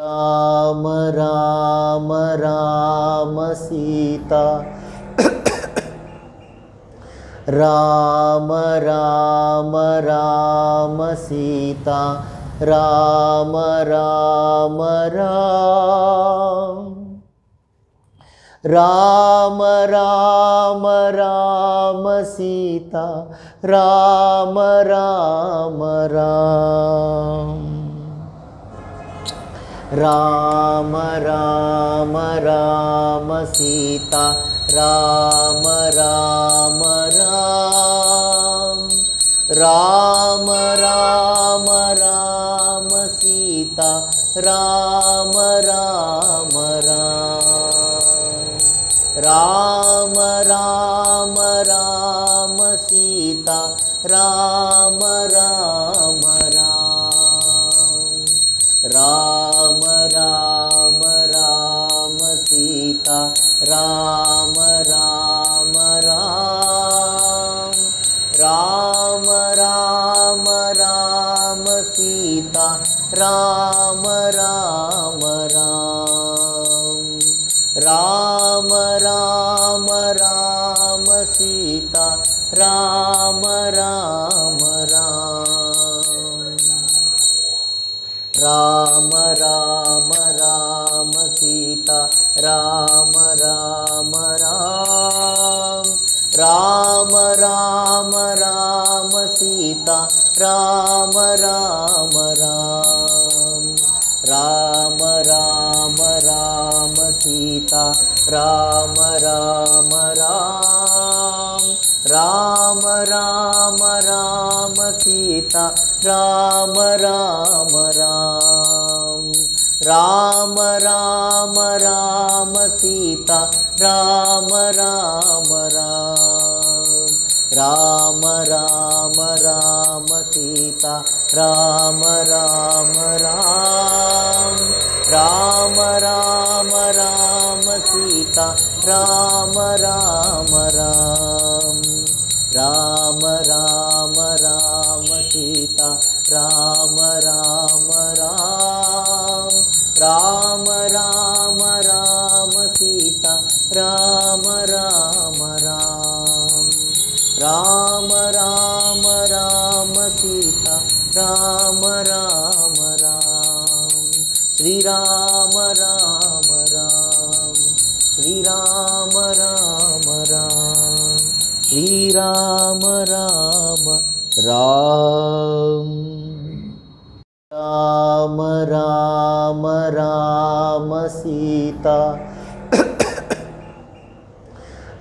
Ram Ram Ram Sita Ram Ram Ram Sita Ram Ram Ram Ram Ram Ram Sita Ram Ram Ram Ram Ram Ram Sita Ram Ram Ram Ram Ram Ram Sita Ram Ram Ram Ram Ram Sita Ram Ram Ram Ram Ram Sita Ram Ram Ram Ram Ram Sita Ram Ram Ram Ram Ram Sita Ram Ram Ram Ram Ram Sita Ram Ram Ram Ram Ram Sita Ram Ram Ram Ram Ram Sita Ram Ram Ram Ram Ram Sita Ram Ram Ram Ram Ram Sita Ram Ram Ram Ram Ram Sita Ram Ram Ram Ram Ram Sita Ram Ram Ram Ram Ram Sita Ram Ram Ram Ram Ram Sita Ram Ram Ram Ram Ram Sita Ram Ram Shri Ram Ram Ram Shri Ram Ram Ram Shri Ram Ram Ram Ram Ram Ram Sita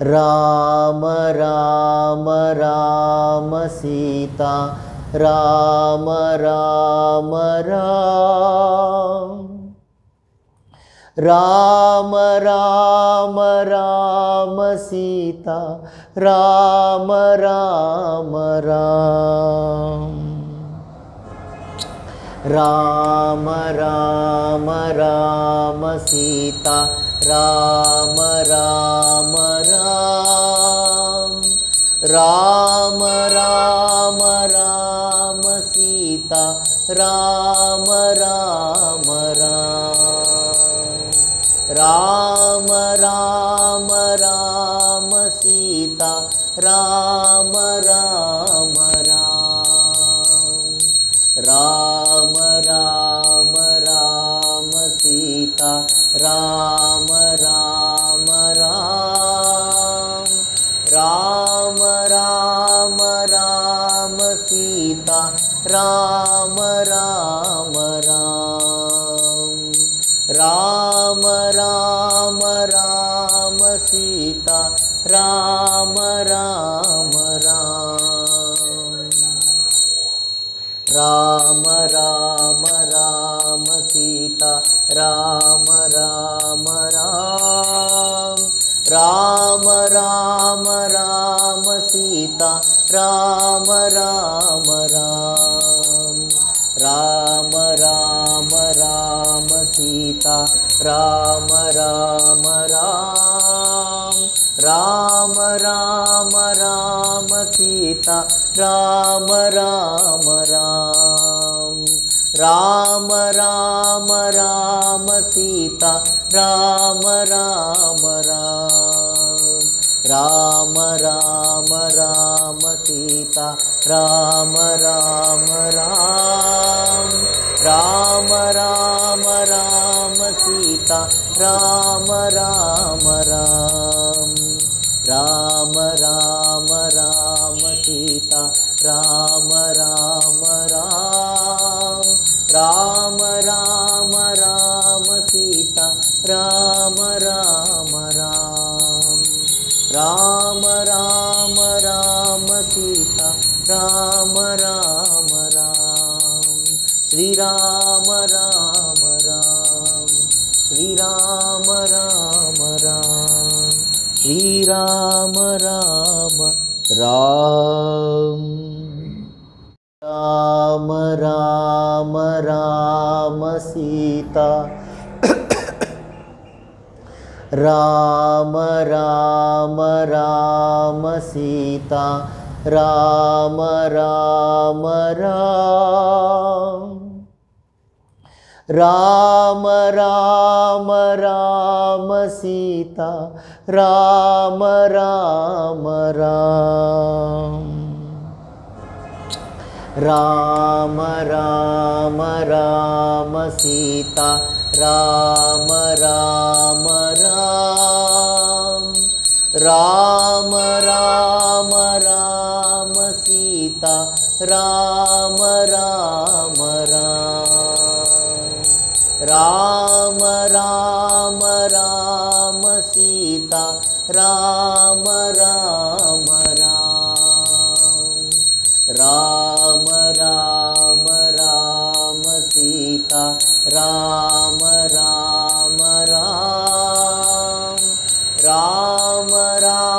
Ram Ram Ram Sita Ram Ram Ram Ram Ram Sita Ram Ram Ram Ram Ram Sita Ram Ram Ram Ram Ram Sita Ram Ram Ram Ram Ram Sita Ram Ram Ram Ram Ram Sita Ram Ram Ram Ram Ram Sita Ram Ram Ram Ram Ram Sita Ram Ram Ram Ram Ram Sita Ram Ram Ram Ram Ram Sita Ram Ram Ram Ram Ram Sita Ram Ram Ram Ram Ram Sita Ram Ram Ram Ram Sita Ram Ram Ram Ram Ram Ram Sita Ram Ram Ram Ram Ram Ram Sita Ram Ram Ram Ram Ram Ram Sita Ram Ram Ram Ram Ram Ram Sita Ram Ram Ram Ram Ram Ram Sita Ram Ram Ram Shri Ram Ram Ram Shri Ram Ram Ram Shri Ram Ram Ram Ram Ram Ram Sita Ram Ram Ram Sita Ram Ram Ram Ram Ram Ram Sita Ram Ram Ram Ram Ram Ram Sita Ram Ram Ram Ram Ram Ram Sita Ram Ram Ram Ram Ram Sita Ram Ram Ram Ram Ram Sita Ram Ram Ram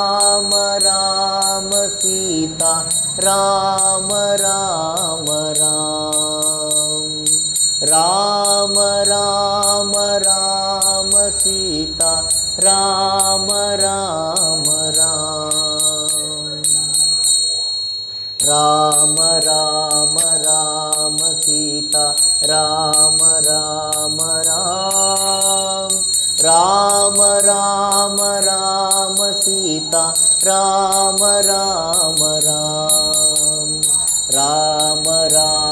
Ram Ram Sita Ram Ram Ram Ram Ram Sita Ram Ram Ram Ram Ram Sita Ram Ram Ram Ram Ram Sita Ram Ram Ram Ram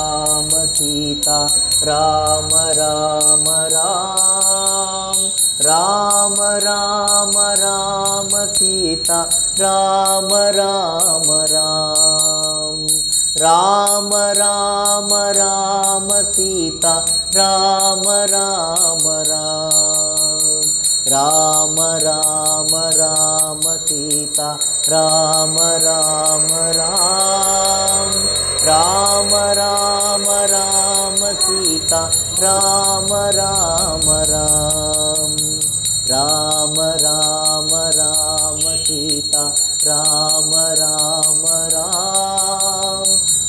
Ram Sita Ram Ram Ram Ram Ram Sita Ram Ram Ram Ram Ram Sita Ram Ram Ram Ram Ram Sita Ram Ram Ram Ram Ram Sita Ram Ram Ram Ram Ram Sita Ram Ram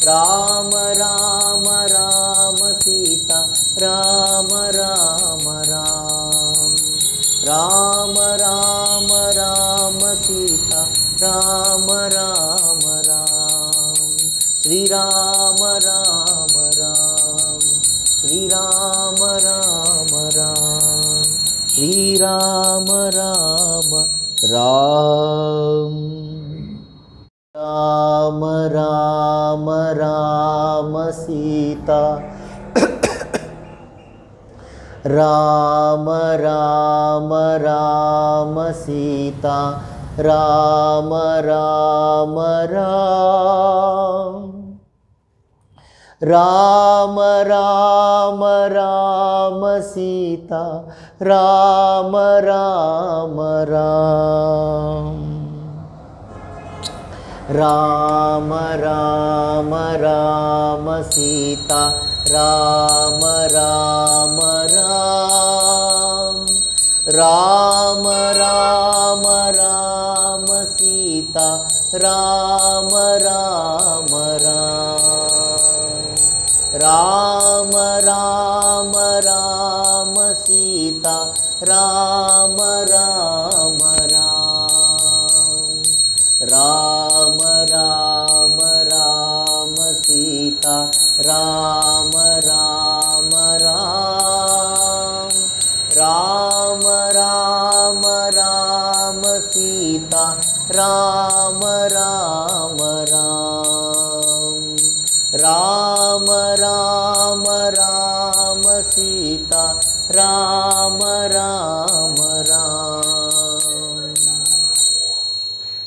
Ram Ram Ram Sita Ram Ram Ram Ram Ram Sita Ram Ram Shri Ram Ram Shri Ram Ram Shri Ram Ram Ram Ram Ram Sita Ram Ram Ram Sita Ram Ram Ram Ram Ram Sita Ram Ram Ram Ram Ram Sita Ram Ram Ram Ram Ram Sita Ram Ram Ram Ram Ram Sita Ram Ram Ram Ram Ram Sita Ram Ram Ram Ram Ram Ram Ram Ram Sita Ram Ram Ram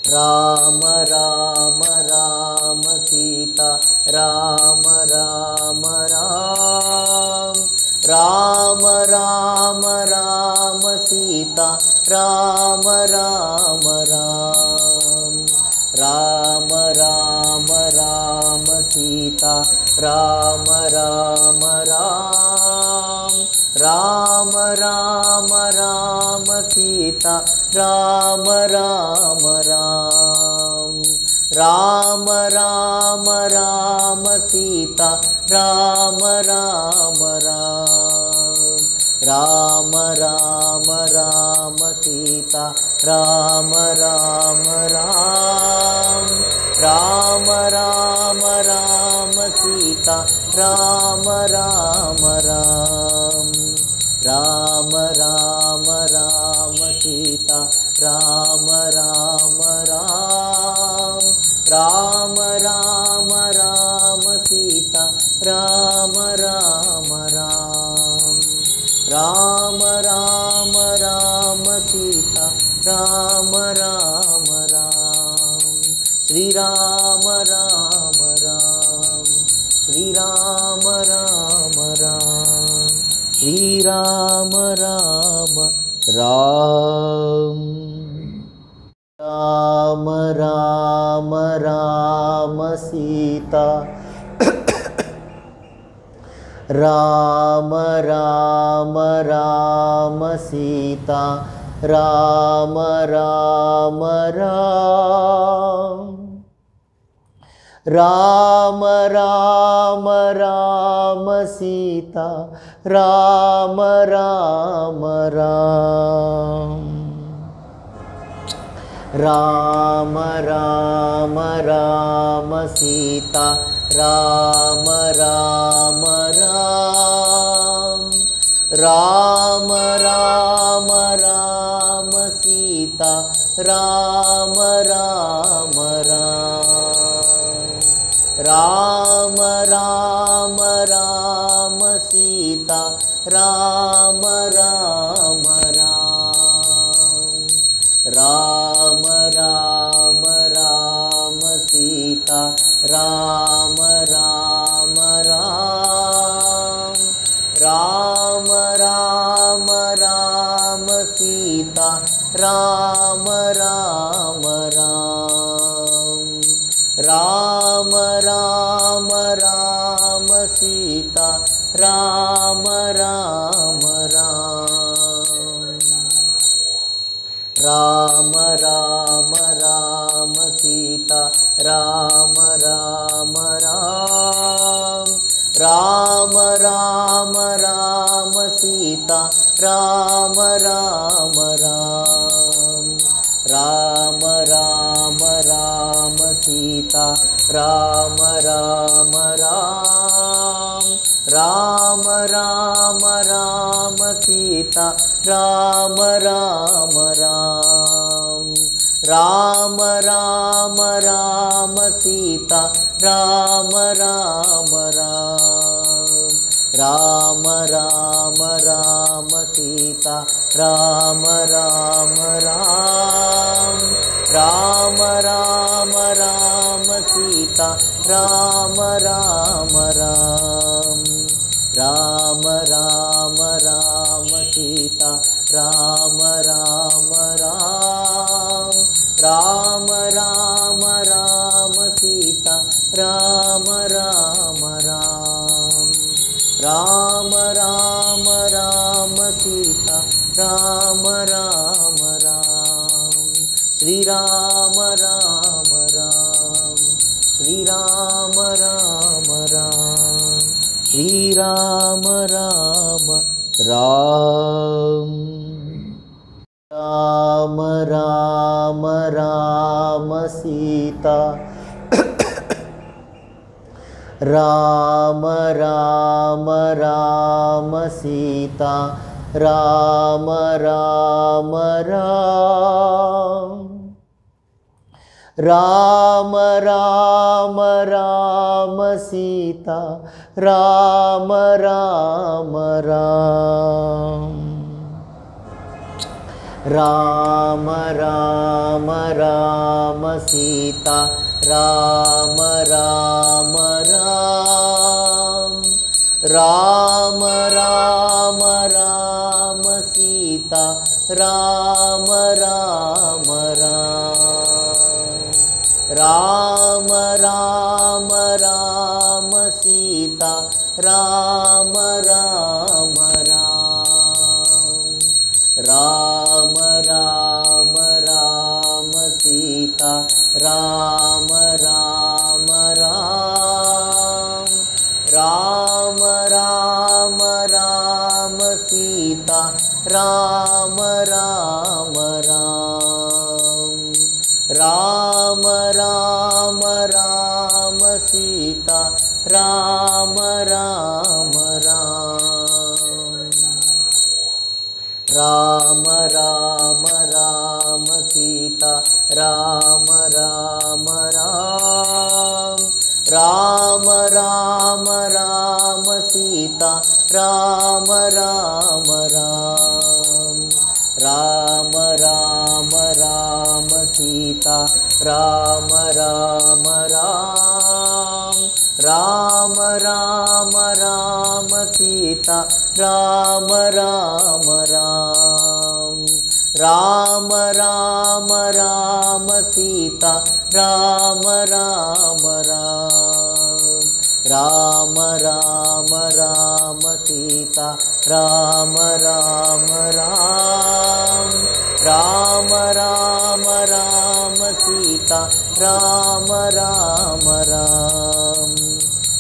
Ram Ram Ram Sita Ram Ram Ram Ram Ram Ram Sita Ram Ram Ram Ram Ram Ram Sita Ram Ram Ram Ram Ram Ram Sita Ram Ram Ram Ram Ram Ram Sita Ram Ram Ram Ram Ram Ram Sita Ram Ram Ram Ram Ram Ram Sita Ram Ram Ram Ram Ram Ram Sita Ram Ram Ram Ram Ram Ram Sita Ram Ram Ram Ram Ram Ram Sita Ram Ram Ram Shri Ram Ram Ram Shri Ram Ram Ram Shri Ram Ram Ram Ram Ram Ram Sita Ram Ram Ram Sita Ram Ram Ram Ram Ram Ram Sita Ram Ram Ram Ram Ram Ram Sita Ram Ram Ram Ram Ram Ram Sita Ram Ram Ram Ram Ram Ram Sita Ram Ram Ram Ram Ram Sita Ram Ram Ram Ram Ram Ram Sita Ram Ram Ram Ram Ram Ram Sita Ram Ram Ram Ram Ram Sita Ram Ram Ram Ram Ram Ram Sita Ram Ram Ram Ram Ram Ram Sita Ram Ram Ram Ram Ram Ram Sita Ram Ram Ram Ram Ram Ram Sita Ram Ram Ram Ram Ram Sita Ram Ram Ram Ram Ram Ram Sita Ram Ram Ram Ram Ram Sita Ram Ram Ram Ram Ram Sita Ram Ram Ram Ram Ram Sita Ram Ram Shri Ram Ram Ram Shri Ram Ram Ram Shri Ram Ram Ram Ram Ram Ram Sita Ram Ram Ram Sita Ram Ram Ram Rama Rama Rama Sita Rama Rama Rama Rama Rama Rama Sita Rama Rama Rama Rama Rama Rama Sita Rama Rama Rama Rama Rama Sita Rama Rama Rama Rama Rama Sita Rama Rama Rama Rama Rama Sita Rama Rama Rama Rama Rama Sita Rama Rama Rama Rama Rama Sita Rama Rama Rama Rama Rama Sita Rama Rama Rama Rama Rama Sita Rama Rama Rama Rama Rama Sita Rama Rama Rama Rama Rama Sita Rama Rama Rama Rama Rama Sita Rama Rama Rama Rama Rama Sita Rama Rama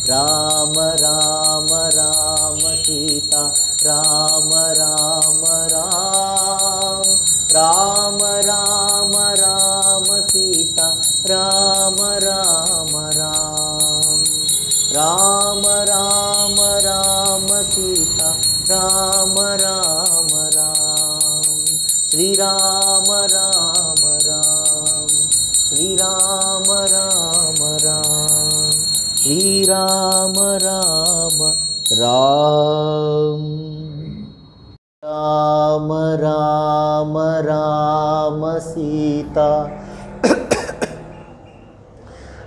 Rama Rama Rama Sita Rama Rama Rama Rama Rama Sita Rama Rama Rama Rama Rama Sita Rama Rama Srirama Rama Srirama Rama Srirama Rama Rama Rama Rama Sita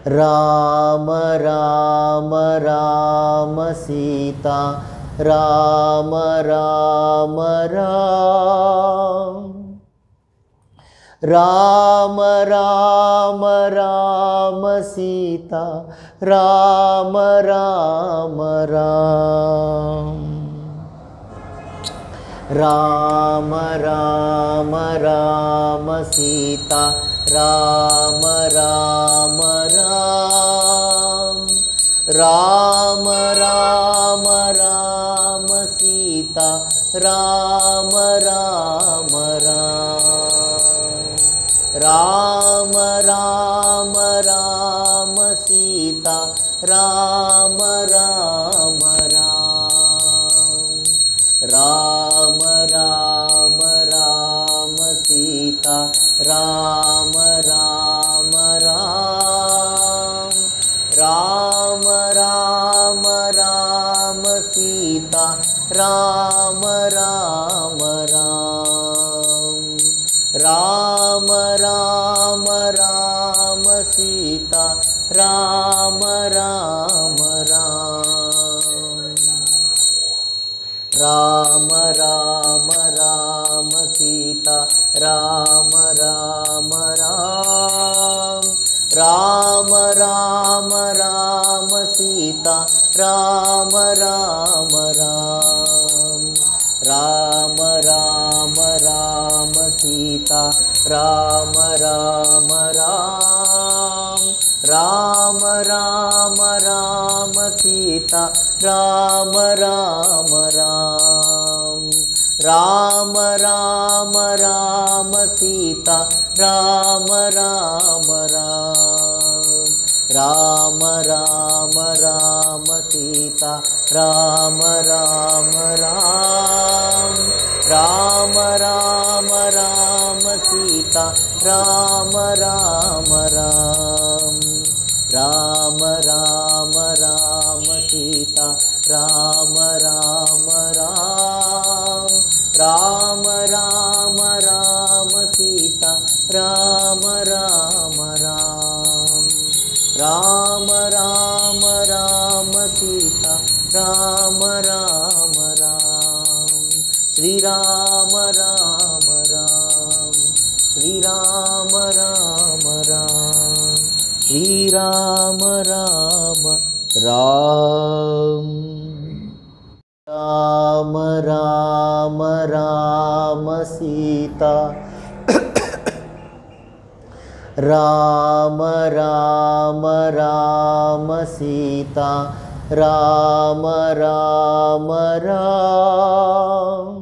Rama Rama Rama Sita Rama Rama Rama Rama Rama Sita Rama Rama Rama Rama Rama Sita Rama Rama Rama Rama Rama Sita Rama Rama Rama Rama Rama Sita Rama Rama Rama Rama Rama Sita Rama Rama Rama Rama Rama Sita Rama Rama Rama Rama Rama Sita Rama Rama Rama Rama Rama Sita Rama Rama Rama Rama Rama Sita Rama Rama Rama Rama Rama Sita Rama Rama Rama Rama Rama Sita Rama Rama Rama Rama Rama Sita Rama Rama Rama Rama Rama Sita Rama Rama Rama Rama Rama Sita Ram Ram Ram Ram Ram Ram Sita Ram Ram Ram Ram Ram Ram Sita Ram Ram Ram Ram Ram Ram Sita Ram Ram Ram Shri Ram Ram Ram Shri Ram Ram Ram Shri Ram Ram Ram Ram Ram Ram Sita Ram Ram Ram Sita Ram Ram Ram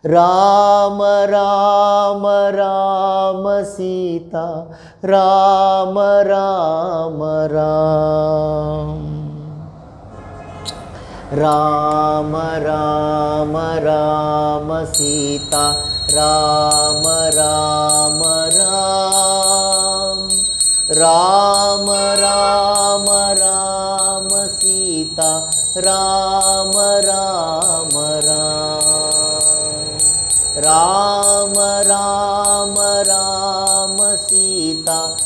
Ram Ram Ram Sita Ram Ram Ram Ram Ram Ram Sita Ram Ram Ram Ram Ram Ram Sita Ram Ram Ram Ram Ram Ram Sita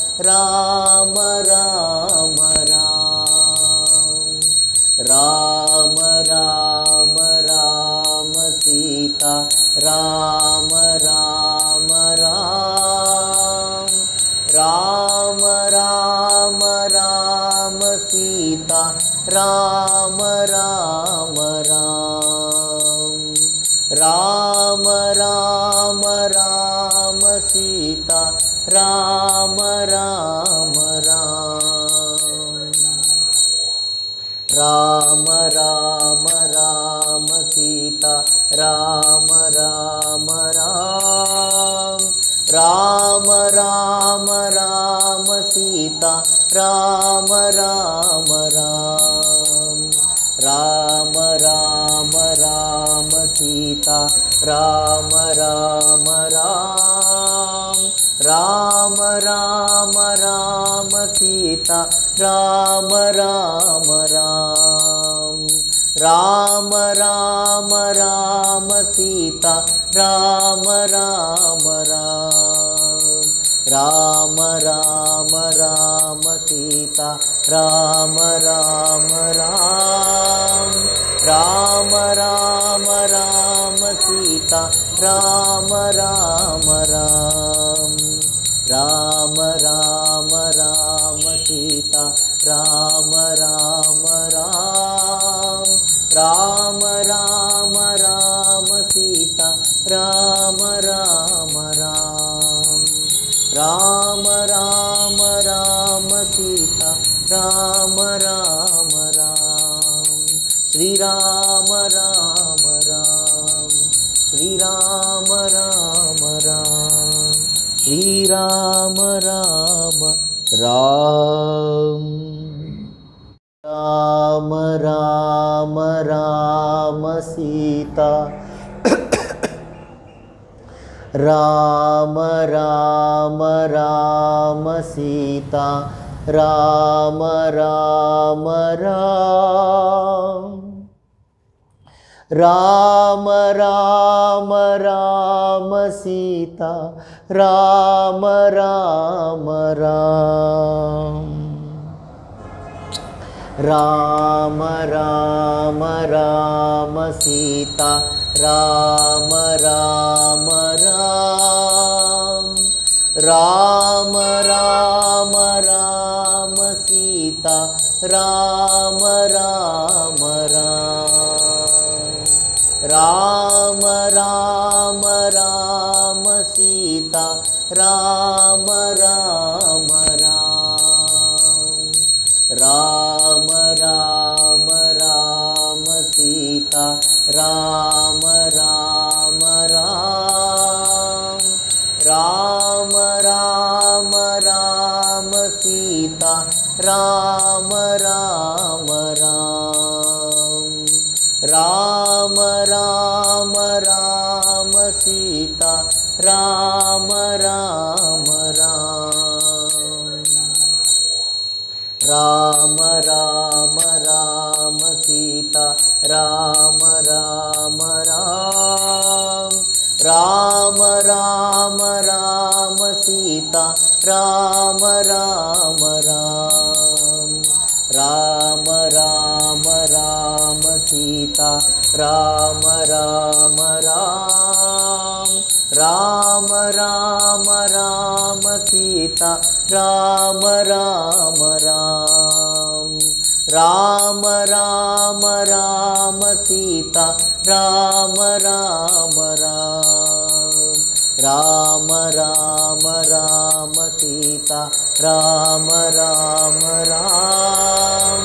Ram Ram Ram Ram Ram Ram Sita Ram Ram Ram Ram Ram Ram Sita Ram Ram Ram Ram Ram Ram Sita Ram Ram Ram Ram Ram Sita Ram Ram Ram Ram Ram Ram Sita Ram Ram Ram Ram Ram Ram Sita Ram Ram Ram Ram Ram Ram Sita Ram Ram Ram Ram Ram Ram Sita Ram Ram Ram Ram Ram Sita Ram Ram Ram Ram Ram Sita Ram Ram Ram Ram Ram Sita Ram Ram Ram Ram Ram Sita Ram Ram Ram Ram Ram Sita Ram Ram Shri Ram Ram Ram Shri Ram Ram Ram Shri Ram Ram Ram Ram Ram Ram Sita Ram Ram Ram Sita Ram Ram Ram Ram Ram Sita Ram Ram Ram Ram Ram Sita Ram Ram Ram Ram Ram Sita Ram Ram Ram Ram Ram Sita Ram Ram Ram Ram Ram Sita Ram Ram Ram Ram Ram Sita Ram Ram Ram Ram Ram Sita Ram Ram Ram Ram Ram Sita Ram Ram Ram Ram Ram Ram Sita Ram Ram Ram Ram Ram Ram Sita Ram Ram Ram Ram Ram Ram Sita Ram Ram Ram Ram Ram Ram Sita Ram Ram Ram Ram Ram Ram Sita Ram Ram Ram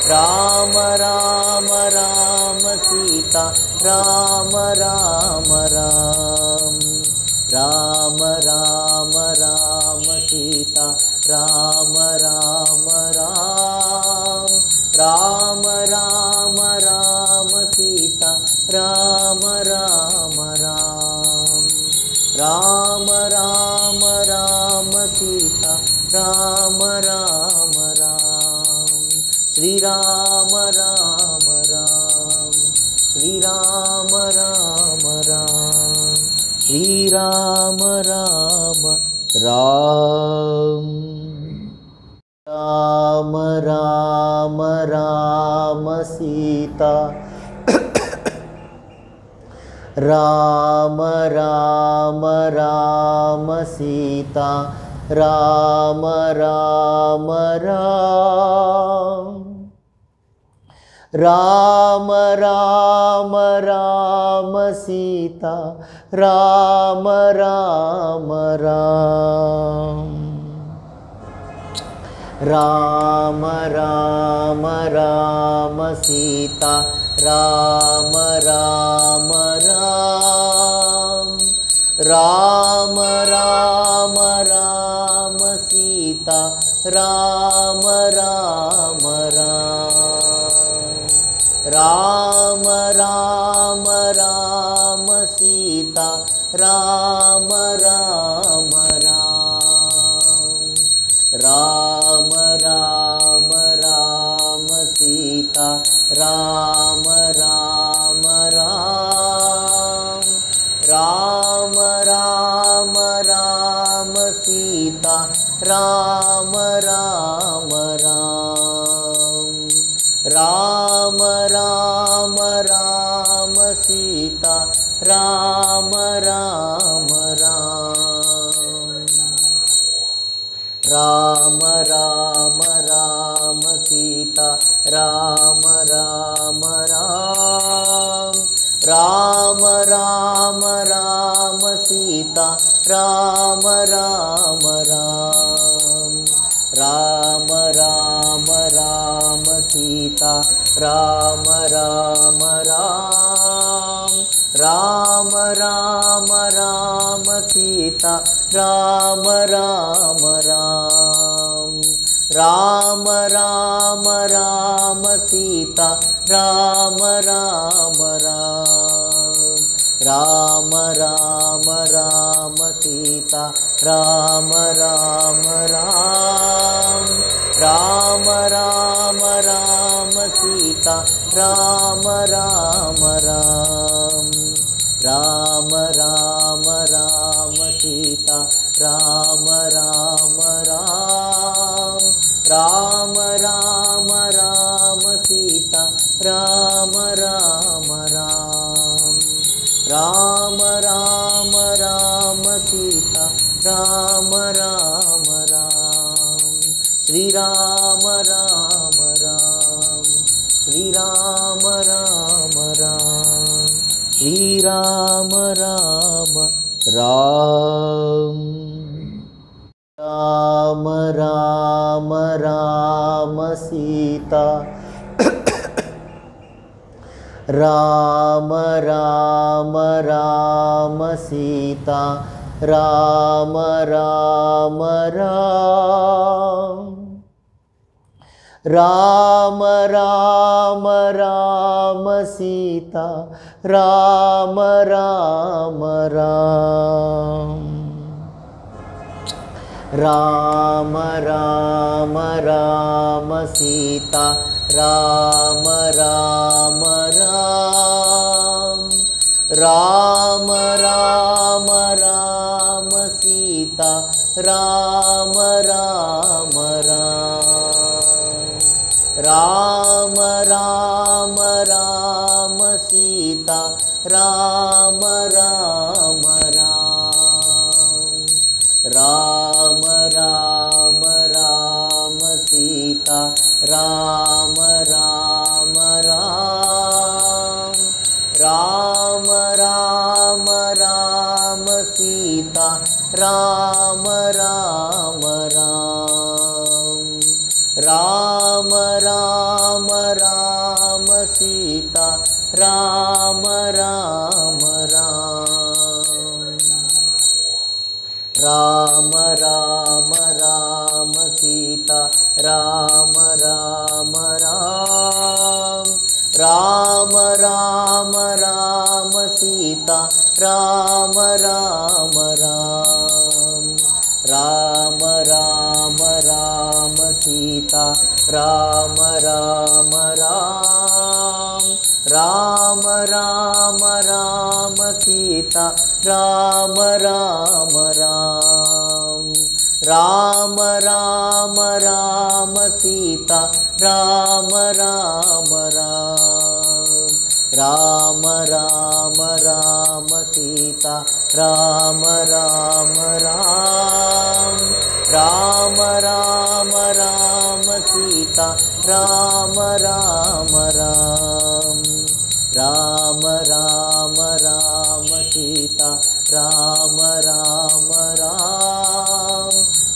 Ram Ram Ram Sita Ram Ram Ram Ram Ram Ram Sita Ram Ram Ram Ram Ram Ram Sita Ram Ram Ram Ram Ram Ram Sita Ram Ram Ram Shri Ram Ram Ram Shri Ram Ram Ram Shri Ram Ram Ram Ram Ram Ram Sita Ram Ram Ram Sita Ram Ram Ram Ram Ram Ram Sita Ram Ram Ram Ram Ram Ram Sita Ram Ram Ram Ram Ram Ram Sita Ram Ram Ram Ram Ram Sita Ram Ram Ram Ram Ram Sita Ram Ram Ram Ram Ram Sita Ram Ram Ram Ram Ram Sita Ram Ram Ram Ram Ram Sita Ram Ram Ram Ram Ram Sita Ram Ram Ram Ram Ram Sita Ram Ram Ram Ram Ram Sita Ram Ram Ram Ram Ram Sita Ram Ram Ram Ram Ram Sita Ram Ram Ram Ram Ram Sita Ram Ram Ram Ram Ram Sita Ram Ram Ram Ram Ram Sita Ram Ram Ram Ram Ram Sita Ram Ram Shri Ram Ram Shri Ram Ram Shri Ram Ram Ram Ram Ram Sita Ram Ram Ram Sita Ram Ram Rama Rama Rama Sita Rama Rama Rama Rama Rama Sita Rama Rama Rama Rama Rama Sita Rama Rama Rama Rama Rama Sita Rama Rama Rama Rama Rama Sita Rama Rama Rama Rama Rama Sita Rama Rama Rama Rama Rama Sita Rama Rama Rama Rama Rama Sita Rama Rama Rama Rama Rama Sita Rama Rama Rama Rama Rama Sita Rama Rama Rama Rama Rama Sita Rama Rama Rama Rama Rama Sita Rama Rama Rama Rama Rama Sita Rama Rama Rama Rama Rama Sita Rama Rama Rama Rama Rama Sita Rama Rama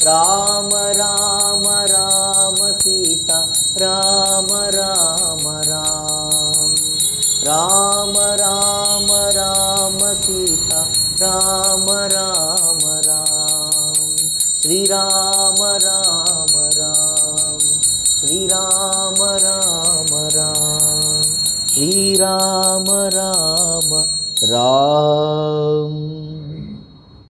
Rama Rama Rama Sita Rama Rama Rama Rama Rama Sita Rama Rama Srirama Rama Srirama Rama Srirama Rama Rama